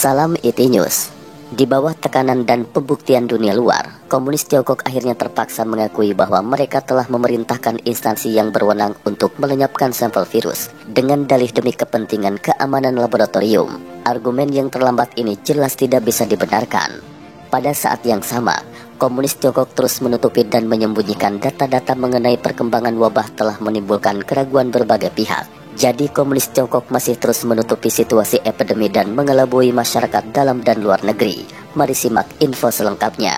Salam IT News. Di bawah tekanan dan pembuktian dunia luar, komunis Tiongkok akhirnya terpaksa mengakui bahwa mereka telah memerintahkan instansi yang berwenang untuk melenyapkan sampel virus dengan dalih demi kepentingan keamanan laboratorium. Argumen yang terlambat ini jelas tidak bisa dibenarkan. Pada saat yang sama, komunis Tiongkok terus menutupi dan menyembunyikan data-data mengenai perkembangan wabah telah menimbulkan keraguan berbagai pihak. Jadi komunis Tiongkok masih terus menutupi situasi epidemi dan mengelabui masyarakat dalam dan luar negeri. Mari simak info selengkapnya.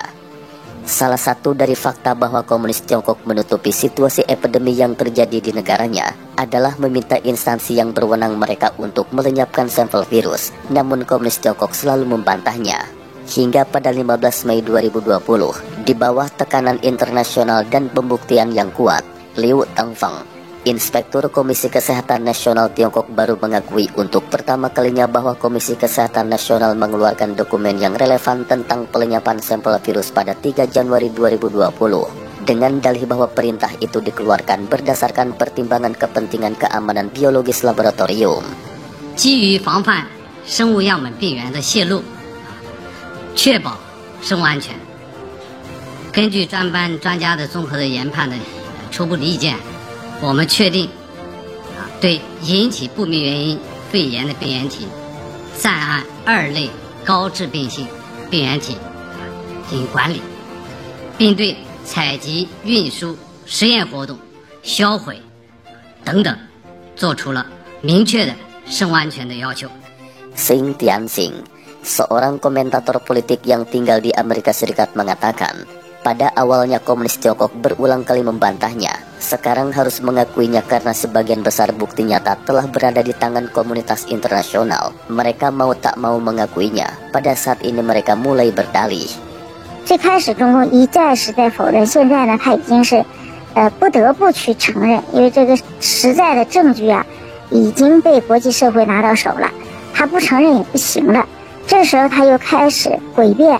Salah satu dari fakta bahwa komunis Tiongkok menutupi situasi epidemi yang terjadi di negaranya adalah meminta instansi yang berwenang mereka untuk melenyapkan sampel virus. Namun komunis Tiongkok selalu membantahnya. Hingga pada 15 Mei 2020, di bawah tekanan internasional dan pembuktian yang kuat, Liu Tengfeng, Inspektur Komisi Kesehatan Nasional Tiongkok, baru mengakui untuk pertama kalinya bahwa Komisi Kesehatan Nasional mengeluarkan dokumen yang relevan tentang pelenyapan sampel virus pada 3 Januari 2020 dengan dalih bahwa perintah itu dikeluarkan berdasarkan pertimbangan kepentingan keamanan biologis laboratorium. 基于防范生物样本病原的泄露，确保生物安全。根据专班专家的综合的研判的初步的意见，我们确定对引起不明原因肺炎的病原体暂按2类高致病性病原体进行管理，并对采集、运输、实验活动、销毁等等做出了明确的生物安全的要求。 Xing Tianxing, seorang komentator politik yang tinggal di Amerika Serikat, mengatakan, pada awalnya komunis Tiongkok berulang kali membantahnya. Sekarang harus mengakuinya karena sebagian besar bukti nyata telah berada di tangan komunitas internasional. Mereka mau tak mau mengakuinya. Pada saat ini mereka mulai berdalih. 最开始中共一再是在否认，现在呢，他已经是不得不去承认，因为这个实在的证据啊已经被国际社会拿到手了，他不承认也不行了。这时候他又开始诡辩。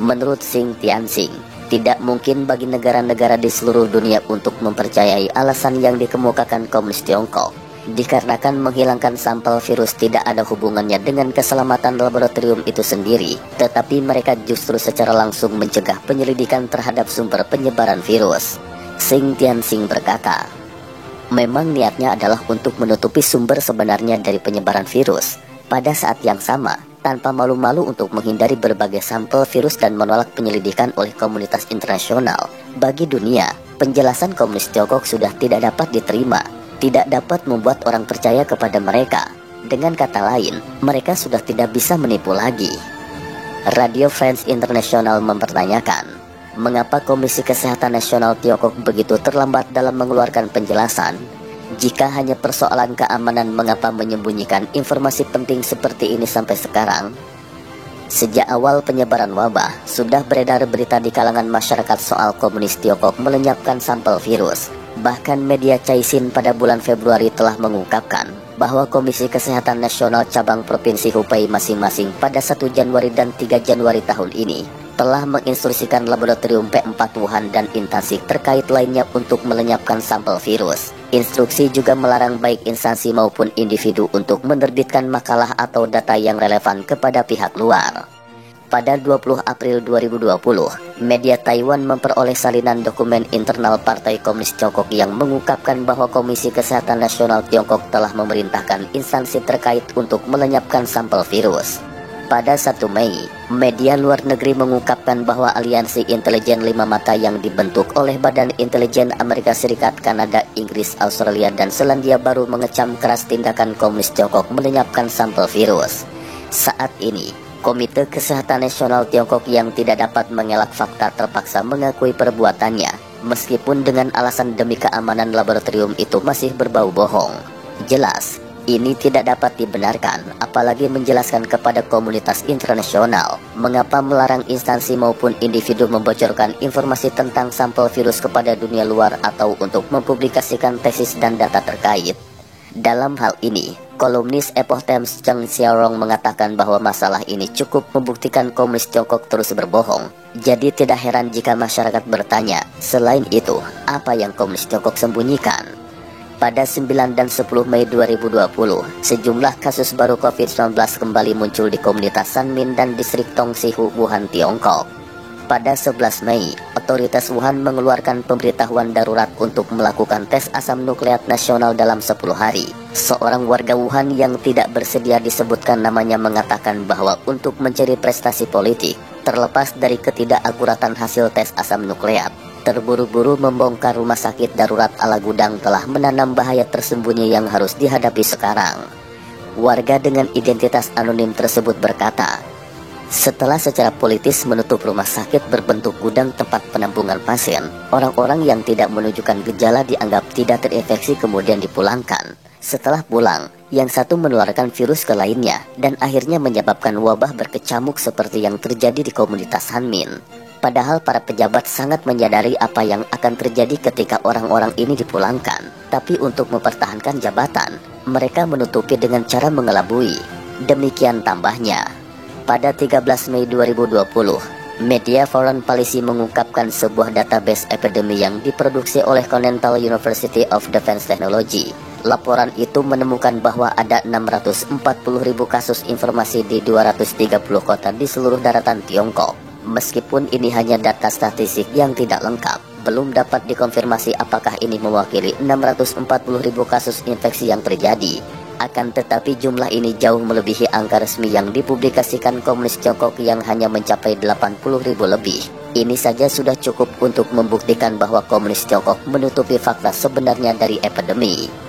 Menurut Xing Tianxing, tidak mungkin bagi negara-negara di seluruh dunia untuk mempercayai alasan yang dikemukakan komunis Tiongkok. Dikarenakan menghilangkan sampel virus tidak ada hubungannya dengan keselamatan laboratorium itu sendiri, tetapi mereka justru secara langsung mencegah penyelidikan terhadap sumber penyebaran virus. Xing Tianxing berkata, memang niatnya adalah untuk menutupi sumber sebenarnya dari penyebaran virus. Pada saat yang sama, tanpa malu-malu untuk menghindari berbagai sampel virus dan menolak penyelidikan oleh komunitas internasional. Bagi dunia, penjelasan komunis Tiongkok sudah tidak dapat diterima, tidak dapat membuat orang percaya kepada mereka. Dengan kata lain, mereka sudah tidak bisa menipu lagi. Radio France International mempertanyakan, mengapa Komisi Kesehatan Nasional Tiongkok begitu terlambat dalam mengeluarkan penjelasan? Jika hanya persoalan keamanan, mengapa menyembunyikan informasi penting seperti ini sampai sekarang? Sejak awal penyebaran wabah, sudah beredar berita di kalangan masyarakat soal komunis Tiongkok melenyapkan sampel virus. Bahkan media Caixin pada bulan Februari telah mengungkapkan bahwa Komisi Kesehatan Nasional Cabang Provinsi Hubei masing-masing pada 1 Januari dan 3 Januari tahun ini telah menginstruksikan laboratorium P4 Wuhan dan instansi terkait lainnya untuk melenyapkan sampel virus. Instruksi juga melarang baik instansi maupun individu untuk menerbitkan makalah atau data yang relevan kepada pihak luar. Pada 20 April 2020, media Taiwan memperoleh salinan dokumen internal Partai Komunis Tiongkok yang mengungkapkan bahwa Komisi Kesehatan Nasional Tiongkok telah memerintahkan instansi terkait untuk melenyapkan sampel virus. Pada 1 Mei, media luar negeri mengungkapkan bahwa aliansi intelijen 5 mata yang dibentuk oleh Badan Intelijen Amerika Serikat, Kanada, Inggris, Australia, dan Selandia Baru mengecam keras tindakan komunis Tiongkok melenyapkan sampel virus. Saat ini, Komite Kesehatan Nasional Tiongkok yang tidak dapat mengelak fakta terpaksa mengakui perbuatannya, meskipun dengan alasan demi keamanan laboratorium itu masih berbau bohong. Jelas, ini tidak dapat dibenarkan, apalagi menjelaskan kepada komunitas internasional mengapa melarang instansi maupun individu membocorkan informasi tentang sampel virus kepada dunia luar atau untuk mempublikasikan tesis dan data terkait. Dalam hal ini, kolumnis Epoch Times Cheng Xiaorong mengatakan bahwa masalah ini cukup membuktikan komunis Tiongkok terus berbohong. Jadi tidak heran jika masyarakat bertanya, selain itu, apa yang komunis Tiongkok sembunyikan? Pada 9 dan 10 Mei 2020, sejumlah kasus baru COVID-19 kembali muncul di komunitas Sanmin dan distrik Tongsihu, Wuhan, Tiongkok. Pada 11 Mei, otoritas Wuhan mengeluarkan pemberitahuan darurat untuk melakukan tes asam nukleat nasional dalam 10 hari. Seorang warga Wuhan yang tidak bersedia disebutkan namanya mengatakan bahwa untuk mencari prestasi politik, terlepas dari ketidakakuratan hasil tes asam nukleat, terburu-buru membongkar rumah sakit darurat ala gudang telah menanam bahaya tersembunyi yang harus dihadapi sekarang. Warga dengan identitas anonim tersebut berkata, setelah secara politis menutup rumah sakit berbentuk gudang tempat penampungan pasien, orang-orang yang tidak menunjukkan gejala dianggap tidak terinfeksi kemudian dipulangkan. Setelah pulang, yang satu menularkan virus ke lainnya dan akhirnya menyebabkan wabah berkecamuk seperti yang terjadi di komunitas Sanmin. Padahal para pejabat sangat menyadari apa yang akan terjadi ketika orang-orang ini dipulangkan. Tapi untuk mempertahankan jabatan, mereka menutupi dengan cara mengelabui. Demikian tambahnya. Pada 13 Mei 2020, media Foreign Policy mengungkapkan sebuah database epidemi yang diproduksi oleh Continental University of Defense Technology. Laporan itu menemukan bahwa ada 640.000 kasus informasi di 230 kota di seluruh daratan Tiongkok. Meskipun ini hanya data statistik yang tidak lengkap, belum dapat dikonfirmasi apakah ini mewakili 640.000 kasus infeksi yang terjadi. Akan tetapi jumlah ini jauh melebihi angka resmi yang dipublikasikan Komunis Tiongkok yang hanya mencapai 80.000 lebih. Ini saja sudah cukup untuk membuktikan bahwa Komunis Tiongkok menutupi fakta sebenarnya dari epidemi.